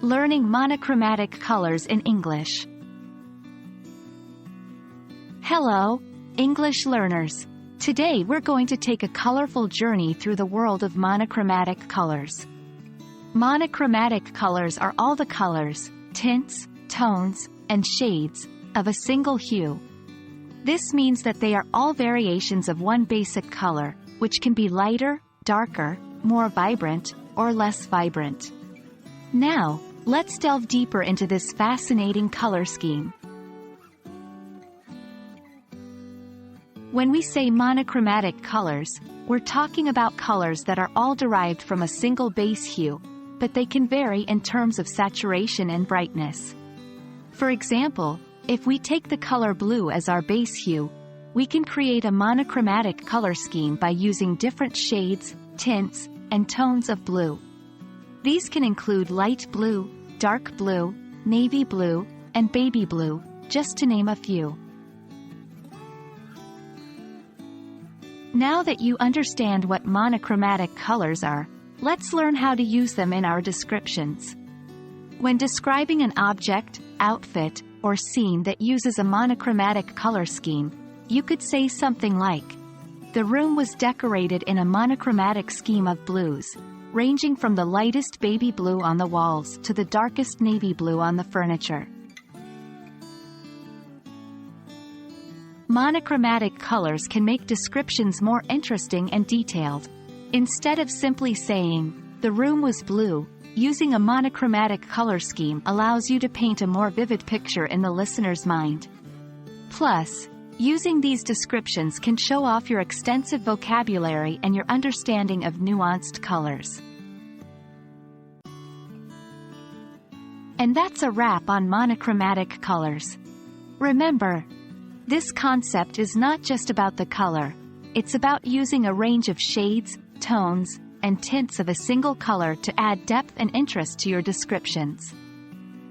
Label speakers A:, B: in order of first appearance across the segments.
A: Learning monochromatic colors in English. Hello, English learners. Today we're going to take a colorful journey through the world of monochromatic colors. Monochromatic colors are all the colors, tints, tones, and shades of a single hue. This means that they are all variations of one basic color, which can be lighter, darker, more vibrant, or less vibrant. Now, let's delve deeper into this fascinating color scheme. When we say monochromatic colors, we're talking about colors that are all derived from a single base hue, but they can vary in terms of saturation and brightness. For example, if we take the color blue as our base hue, we can create a monochromatic color scheme by using different shades, tints, and tones of blue. These can include light blue, dark blue, navy blue, and baby blue, just to name a few. Now that you understand what monochromatic colors are, let's learn how to use them in our descriptions. When describing an object, outfit, or scene that uses a monochromatic color scheme, you could say something like, "The room was decorated in a monochromatic scheme of blues, ranging from the lightest baby blue on the walls to the darkest navy blue on the furniture." Monochromatic colors can make descriptions more interesting and detailed. Instead of simply saying, "The room was blue," using a monochromatic color scheme allows you to paint a more vivid picture in the listener's mind. Plus, using these descriptions can show off your extensive vocabulary and your understanding of nuanced colors. And that's a wrap on monochromatic colors. Remember, this concept is not just about the color, it's about using a range of shades, tones, and tints of a single color to add depth and interest to your descriptions.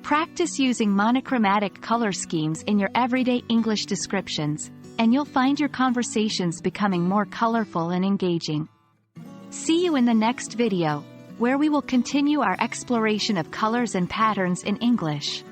A: Practice using monochromatic color schemes in your everyday English descriptions, and you'll find your conversations becoming more colorful and engaging. See you in the next video, where we will continue our exploration of colors and patterns in English.